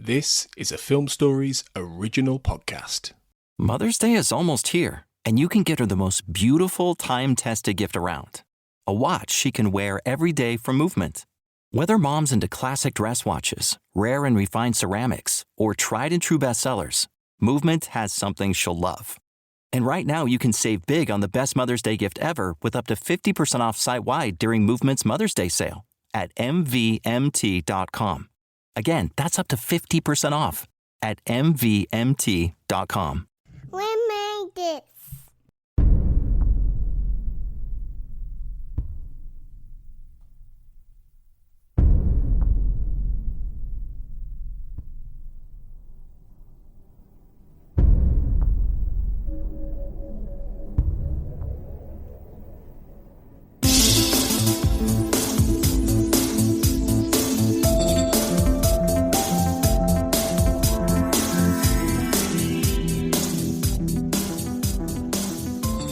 This is a Film Stories original podcast. Mother's Day is almost here, and you can get her the most beautiful time-tested gift around. A watch she can wear every day from Movement. Whether mom's into classic dress watches, rare and refined ceramics, or tried and true bestsellers, Movement has something she'll love. And right now you can save big on the best Mother's Day gift ever with up to 50% off site-wide during Movement's Mother's Day sale at mvmt.com. Again, that's up to 50% off at mvmt.com. We made it.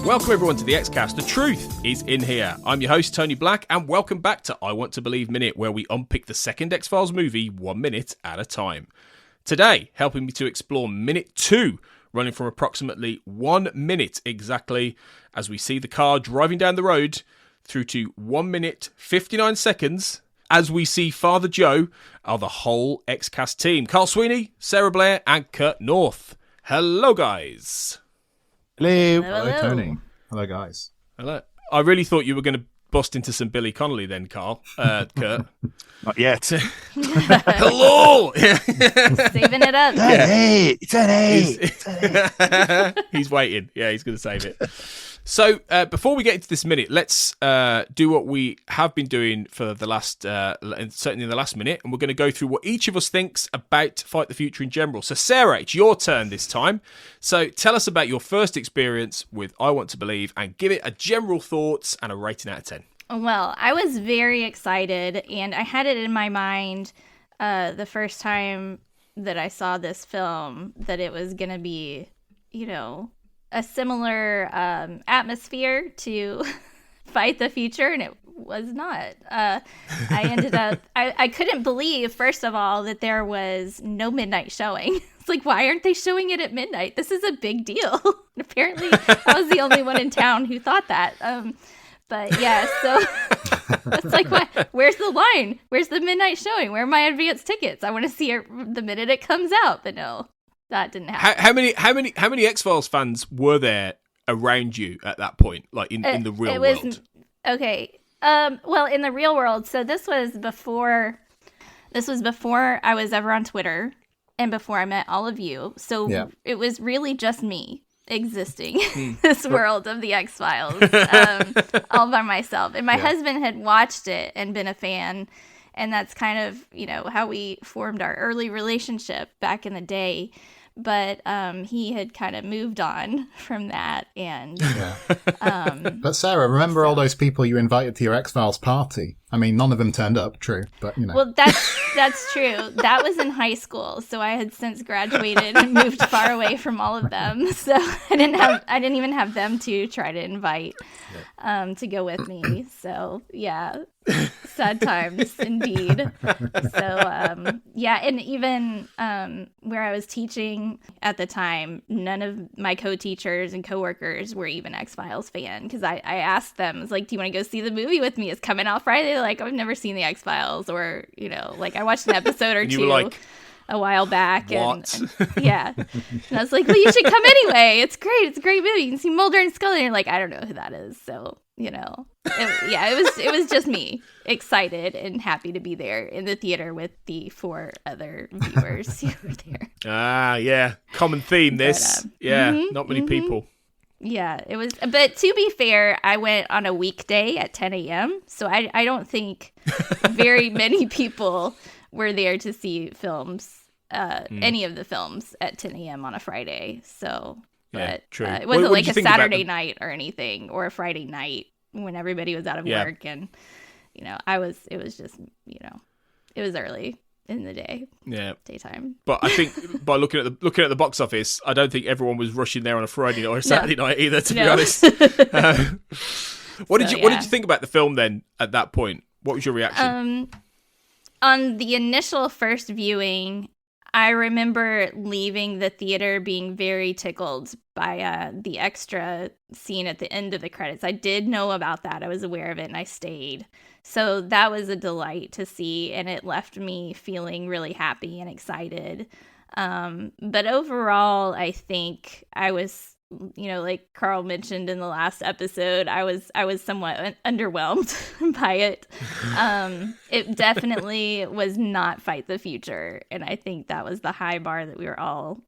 Welcome everyone to the Xcast. The truth is in here. I'm your host Tony Black, and welcome back to I Want to Believe Minute, where we unpick the second X-Files movie 1 minute at a time. Today, helping me to explore minute 2, running from approximately 1 minute exactly as we see the car driving down the road through to 1 minute 59 seconds as we see Father Joe are the whole Xcast team. Carl Sweeney, Sarah Blair, and Kurt North. Hello guys. Hello. Hello. Tony. Hello, guys. Hello. I really thought you were going to bust into some Billy Connolly then, Carl. Kurt. Not yet. Hello! Saving it up. He's waiting. Yeah, he's going to save it. So, before we get into this minute, let's do what we have been doing for the last, certainly in the last minute, and we're going to go through what each of us thinks about Fight the Future in general. So, Sarah, it's your turn this time. So, tell us about your first experience with I Want to Believe, and give it a general thoughts and a rating out of 10. Well, I was very excited, and I had it in my mind the first time that I saw this film that it was going to be, you know, a similar atmosphere to Fight the Future, and it was not. I ended up, I couldn't believe, first of all, that there was no midnight showing. It's like, why aren't they showing it at midnight? This is a big deal. And apparently, I was the only one in town who thought that. But yeah, so it's like, what? Where's the line? Where's the midnight showing? Where are my advance tickets? I want to see it the minute it comes out. But no, that didn't happen. How many X-Files fans were there around you at that point, like in the real world? Okay. Well, in the real world, so this was before I was ever on Twitter and before I met all of you. So yeah. It was really just me existing in this world of the X-Files all by myself. And my husband had watched it and been a fan. And that's kind of, you know, how we formed our early relationship back in the day. But he had kind of moved on from that. And but Sarah, remember all those people you invited to your X-Files party? I mean, none of them turned up, true, but you know. Well, that's true. That was in high school, so I had since graduated and moved far away from all of them. So I didn't even have them to try to invite to go with me. So yeah, sad times indeed. So and even where I was teaching at the time, none of my co-teachers and coworkers were even X-Files fan, because I asked them, I was like, do you want to go see the movie with me? It's coming out Friday. Like, I've never seen the X-Files, or, you know, like I watched an episode or two a while back. What? And yeah. And I was like, well, you should come anyway. It's great. It's a great movie. You can see Mulder and Scully. And you're like, I don't know who that is. So, you know, it was just me, excited and happy to be there in the theater with the 4 other viewers who were there. Ah, yeah. Common theme, this. But, not many people. Yeah, it was. But to be fair, I went on a weekday at 10 a.m. So I don't think very many people were there to see films, any of the films at 10 a.m. on a Friday. So, but true. It wasn't like a Saturday night or anything, or a Friday night when everybody was out of work. And, you know, it was just, you know, it was early in the day. Yeah. Daytime. But I think by looking at the box office, I don't think everyone was rushing there on a Friday or a Saturday night either, to be honest. What did you think about the film then at that point? What was your reaction? On the initial first viewing, I remember leaving the theater being very tickled by the extra scene at the end of the credits. I did know about that. I was aware of it, and I stayed. So that was a delight to see, and it left me feeling really happy and excited. But overall, I think I was, like Carl mentioned in the last episode, I was somewhat underwhelmed by it. It definitely was not Fight the Future, and I think that was the high bar that we were all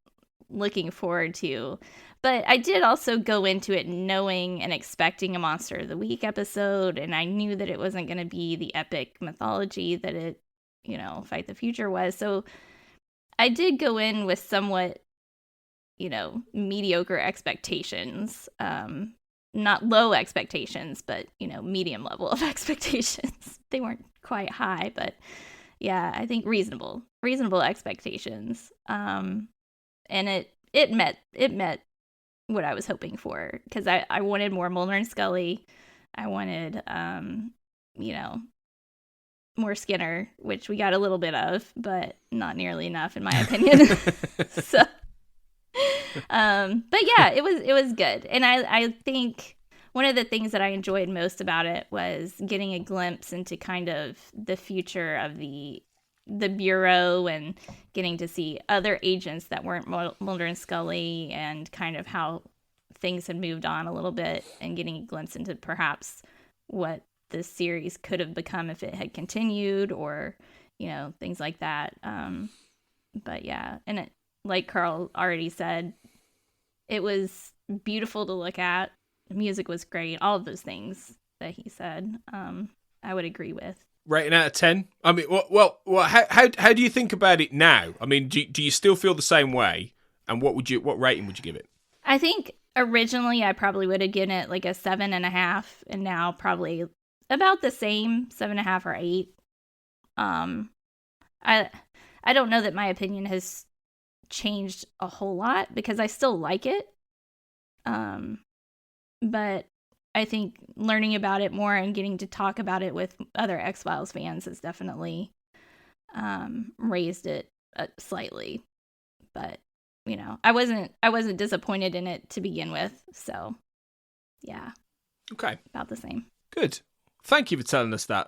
looking forward to. But I did also go into it knowing and expecting a Monster of the Week episode, and I knew that it wasn't going to be the epic mythology that it, Fight the Future was. So I did go in with somewhat, mediocre expectations. Not low expectations, but, medium level of expectations. They weren't quite high, but yeah, I think reasonable expectations. And it met what I was hoping for, because I wanted more Mulder and Scully. I wanted, more Skinner, which we got a little bit of, but not nearly enough in my opinion. So, but yeah, it was good. And I think one of the things that I enjoyed most about it was getting a glimpse into kind of the future of the Bureau, and getting to see other agents that weren't Mulder and Scully, and kind of how things had moved on a little bit, and getting a glimpse into perhaps what this series could have become if it had continued, or things like that. But yeah, and it, like Carl already said, it was beautiful to look at. The music was great. All of those things that he said, I would agree with. Rating out of 10? I mean, well, how do you think about it now? I mean, do you still feel the same way? And what rating would you give it? I think originally I probably would have given it like a 7.5, and now probably about the same, 7.5 or 8. I don't know that my opinion has changed a whole lot, because I still like it. But I think learning about it more and getting to talk about it with other X-Files fans has definitely raised it slightly. But I wasn't disappointed in it to begin with. So yeah, okay, about the same. Good. Thank you for telling us that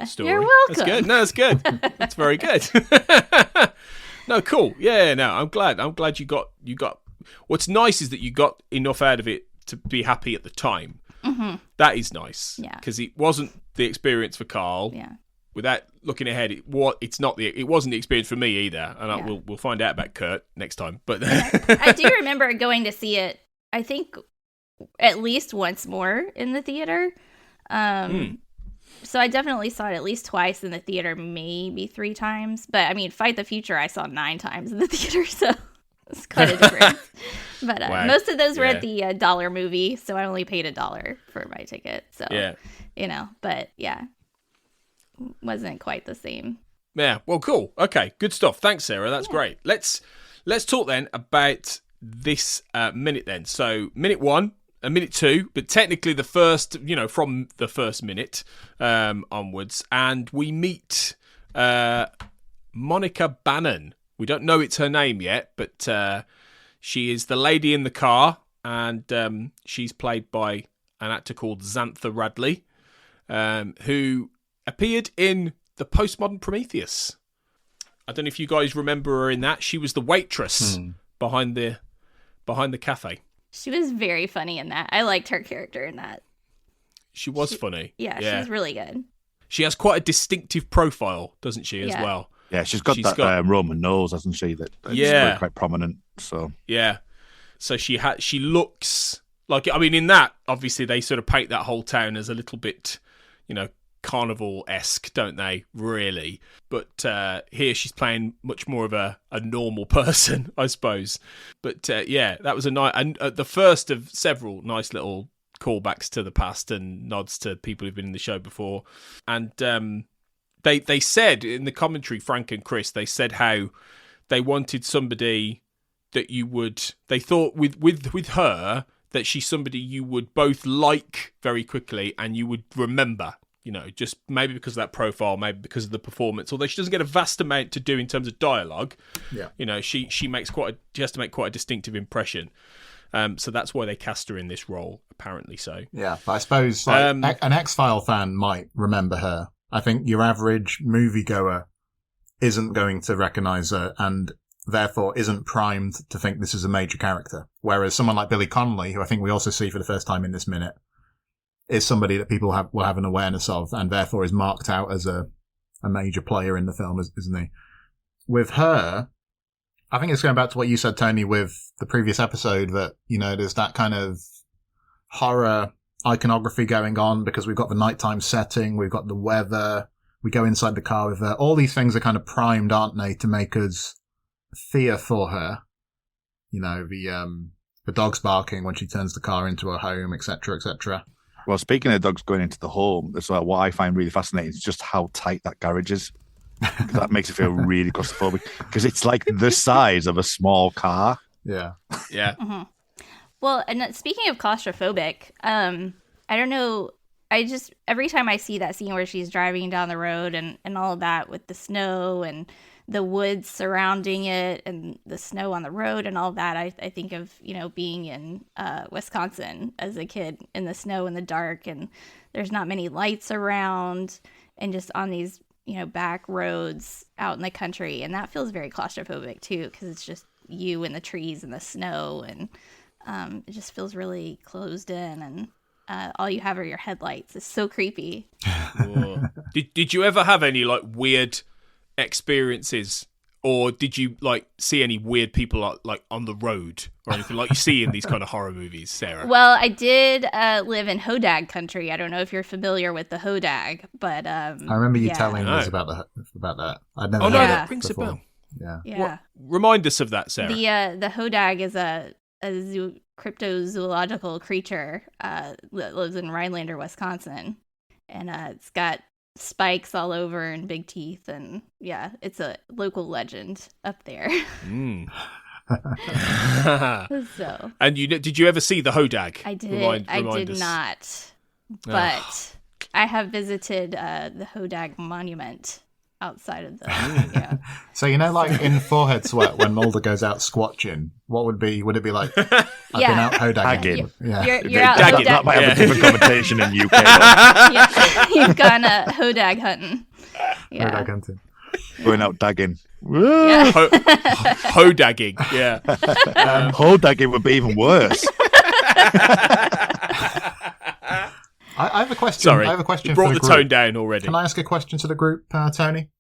story. You're welcome. That's good. No, that's good. That's very good. No, cool. Yeah, no, I'm glad you got. What's nice is that you got enough out of it to be happy at the time. Mm-hmm. That is nice. Yeah. Because it wasn't the experience for Carl. Yeah. Without looking ahead, it wasn't the experience for me either, and we'll find out about Kurt next time. But I do remember going to see it, I think, at least once more in the theater. So I definitely saw it at least twice in the theater, maybe 3 times. But I mean, Fight the Future, I saw 9 times in the theater, so it's quite a difference. But wow. Most of those were at the dollar movie, so I only paid $1 for my ticket. So but yeah, wasn't quite the same. Yeah, well, cool. Okay, good stuff. Thanks, Sarah. That's great. Let's talk then about this minute then. So minute 1. A minute 2, but technically the first, from the first minute onwards, and we meet Monica Bannan. We don't know it's her name yet, but she is the lady in the car, and she's played by an actor called Xantha Radley, who appeared in the postmodern Prometheus. I don't know if you guys remember her in that. She was the waitress behind the cafe. She was very funny in that. I liked her character in that. She was funny. Yeah, she's really good. She has quite a distinctive profile, doesn't she, as well? Yeah, she's got that Roman nose, hasn't she? That's really quite prominent. So yeah, so she looks like. I mean, in that, obviously, they sort of paint that whole town as a little bit, carnival-esque, don't they? Really, but here she's playing much more of a normal person, I suppose. But that was a nice and the first of several nice little callbacks to the past and nods to people who've been in the show before. And they said in the commentary, Frank and Chris, they said how they wanted somebody that they thought with her that she's somebody you would both like very quickly and you would remember just maybe because of that profile, maybe because of the performance, although she doesn't get a vast amount to do in terms of dialogue. Yeah. She has to make quite a distinctive impression. So that's why they cast her in this role, apparently so. Yeah, but I suppose an X-File fan might remember her. I think your average moviegoer isn't going to recognise her and therefore isn't primed to think this is a major character. Whereas someone like Billy Connolly, who I think we also see for the first time in this minute, is somebody that people will have an awareness of and therefore is marked out as a major player in the film, isn't he? With her, I think it's going back to what you said, Tony, with the previous episode that, there's that kind of horror iconography going on because we've got the nighttime setting, we've got the weather, we go inside the car with her. All these things are kind of primed, aren't they, to make us fear for her. The dogs barking when she turns the car into her home, etc., etc. Well, speaking of dogs going into the home, that's what I find really fascinating is just how tight that garage is. That makes it feel really claustrophobic because it's like the size of a small car. Yeah. Yeah. Mm-hmm. Well, and speaking of claustrophobic, I don't know. Every time I see that scene where she's driving down the road and all of that with the snow and the woods surrounding it and the snow on the road and all of that, I think of, being in Wisconsin as a kid in the snow in the dark and there's not many lights around and just on these back roads out in the country. And that feels very claustrophobic too, because it's just you and the trees and the snow and it just feels really closed in and all you have are your headlights. It's so creepy. Did you ever have any weird experiences or did you see any weird people like on the road or anything like you see in these kind of horror movies, Sarah? Well, I did live in Hodag country. I don't know if you're familiar with the Hodag, but I remember you telling us about that. I'd never heard that it rings before. a bell. Yeah. Remind us of that, Sarah. The Hodag is a cryptozoological creature that lives in Rhinelander, Wisconsin, and it's got spikes all over and big teeth, and it's a local legend up there. So, and did you ever see the Hodag? I did. I did us. not, but I have visited the Hodag monument outside of the So in Forehead Sweat when Mulder goes out squatching, would it be like I've been out hodagging? You're out hodag. That might have a different connotation in UK. You've gone hodag hunting. Hodag hunting. Going out dagging. Hodagging. Yeah. Hodagging would be even worse. I have a question. Sorry, I have a question. You brought for the group. tone down already. Can I ask a question to the group, Tony?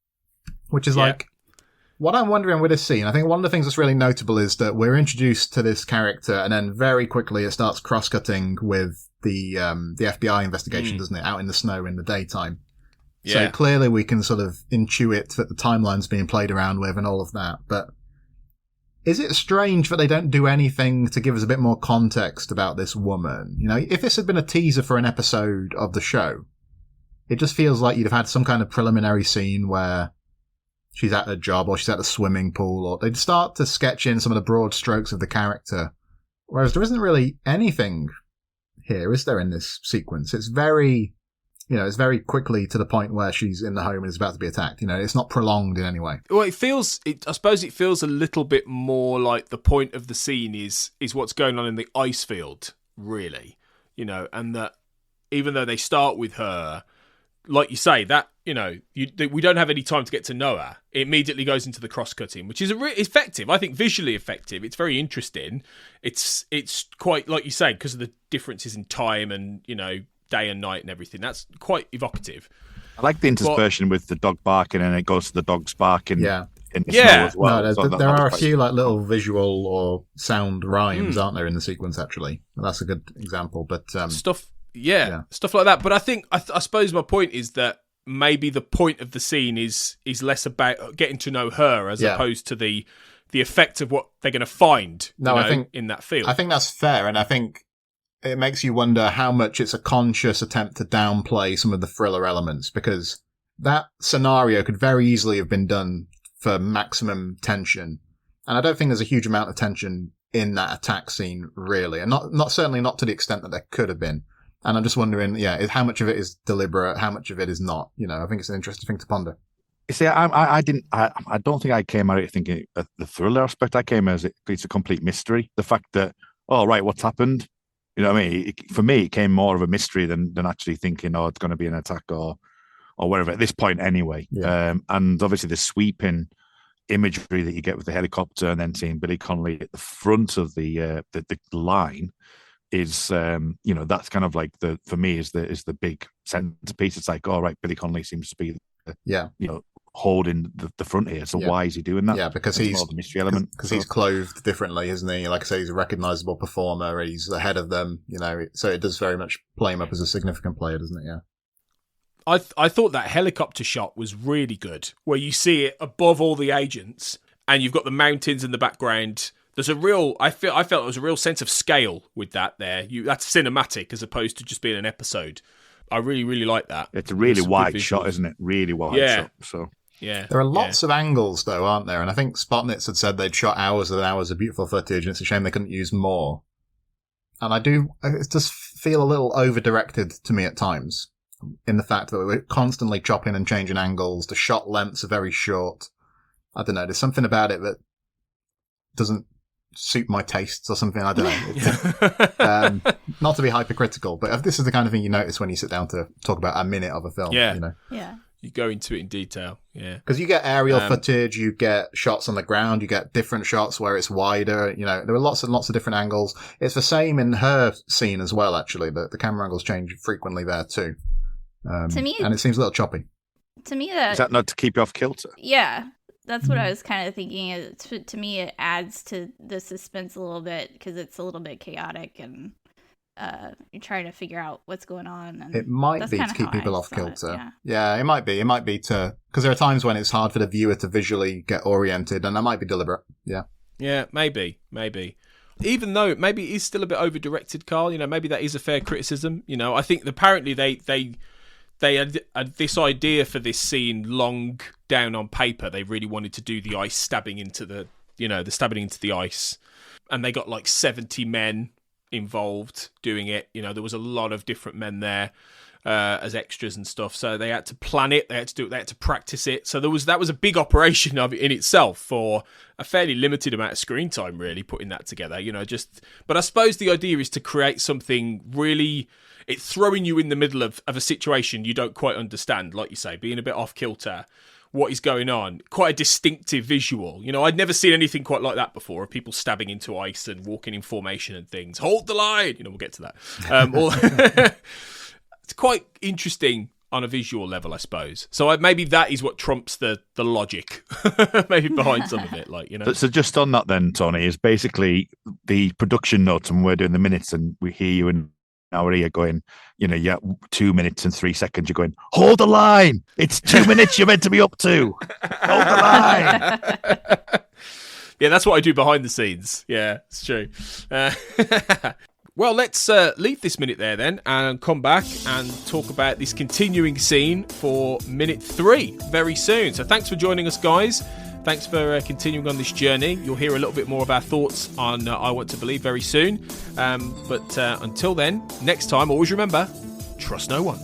Which is what I'm wondering with this scene. I think one of the things that's really notable is that we're introduced to this character, and then very quickly it starts cross-cutting with the FBI investigation, doesn't it? Out in the snow in the daytime. Yeah. So clearly we can sort of intuit that the timeline's being played around with and all of that. But is it strange that they don't do anything to give us a bit more context about this woman? If this had been a teaser for an episode of the show, it just feels like you'd have had some kind of preliminary scene where she's at her job or she's at the swimming pool, or they'd start to sketch in some of the broad strokes of the character. Whereas there isn't really anything here, is there, in this sequence? It's very, it's very quickly to the point where she's in the home and is about to be attacked. It's not prolonged in any way. Well, I suppose it feels a little bit more like the point of the scene is what's going on in the ice field, really. And that even though they start with her, like you say, that, we don't have any time to get to know her. It immediately goes into the cross-cutting, which is effective. I think visually effective. It's very interesting. It's quite, like you say, because of the differences in time and, day and night and everything. That's quite evocative. I like the interspersion with the dog barking and it goes to the dogs barking in the snow as well. No, there are a few little visual or sound rhymes, aren't there, in the sequence, actually? Well, that's a good example. But stuff like that. But I think, I suppose my point is that maybe the point of the scene is less about getting to know her as opposed to the effect of what they're going to find I think, in that field. I think that's fair, and I think it makes you wonder how much it's a conscious attempt to downplay some of the thriller elements, because that scenario could very easily have been done for maximum tension. And I don't think there's a huge amount of tension in that attack scene, really. And certainly not to the extent that there could have been. And I'm just wondering, how much of it is deliberate, how much of it is not? I think it's an interesting thing to ponder. You see, I don't think I came at it thinking the thriller aspect. I came as it's a complete mystery. The fact that, oh, right, what's happened? You know what I mean? For me, it came more of a mystery than actually thinking, oh, it's going to be an attack or whatever, at this point anyway. Yeah. And obviously the sweeping imagery that you get with the helicopter and then seeing Billy Connolly at the front of the line is, that's kind of like for me is the big centerpiece. It's like, all right, Billy Connolly seems to be, holding the front here. So why is he doing that? Yeah, because That's he's more the mystery element. Because he's clothed differently, isn't he? Like I say, he's a recognizable performer. He's ahead of them, so it does very much play him up as a significant player, doesn't it? Yeah. I thought that helicopter shot was really good, where you see it above all the agents, and you've got the mountains in the background. There's I felt there was a real sense of scale with that there. That's cinematic as opposed to just being an episode. I really, really like that. It's a really wide shot, isn't it? Really wide shot. So. Yeah. There are lots of angles, though, aren't there? And I think Spotnitz had said they'd shot hours and hours of beautiful footage, and it's a shame they couldn't use more. And it does feel a little over-directed to me at times, in the fact that we're constantly chopping and changing angles. The shot lengths are very short. I don't know, there's something about it that doesn't suit my tastes or something. I don't know. Not to be hypercritical, but this is the kind of thing you notice when you sit down to talk about a minute of a film. Yeah. Yeah. You go into it in detail, yeah. Because you get aerial footage, you get shots on the ground, you get different shots where it's wider. There are lots and lots of different angles. It's the same in her scene as well, actually. The camera angles change frequently there too. To me, and it seems a little choppy. To me, is that not to keep you off kilter? Yeah, that's what I was kind of thinking. To me, it adds to the suspense a little bit because it's a little bit chaotic and you're trying to figure out what's going on. And it might be to keep people off kilter. Yeah, it might be. It might be because there are times when it's hard for the viewer to visually get oriented, and that might be deliberate. Yeah. Yeah, maybe. Even though maybe it is still a bit over-directed, Carl. Maybe that is a fair criticism. I think apparently they had this idea for this scene long down on paper. They really wanted to do the ice stabbing into the stabbing into the ice, and they got like 70 men involved doing it. There was a lot of different men there as extras and stuff. So they had to plan it. They had to do it. They had to practice it. So that was a big operation in itself for a fairly limited amount of screen time. Really putting that together. But I suppose the idea is to create something really. It's throwing you in the middle of a situation you don't quite understand, like you say, being a bit off kilter. What is going on? Quite a distinctive visual. I'd never seen anything quite like that before. Of people stabbing into ice and walking in formation and things. Hold the line. We'll get to that. It's quite interesting on a visual level, I suppose. So maybe that is what trumps the logic, maybe behind some of it. So just on that, then, Tony, is basically the production notes, and we're doing the minutes, and we hear you in our ear going, 2 minutes and 3 seconds. You're going, hold the line. It's 2 minutes you're meant to be up to. Hold the line. Yeah, that's what I do behind the scenes. Yeah, it's true. Well, let's leave this minute there then and come back and talk about this continuing scene for minute 3 very soon. So thanks for joining us, guys. Thanks for continuing on this journey. You'll hear a little bit more of our thoughts on I Want to Believe very soon. But until then, next time, always remember, trust no one.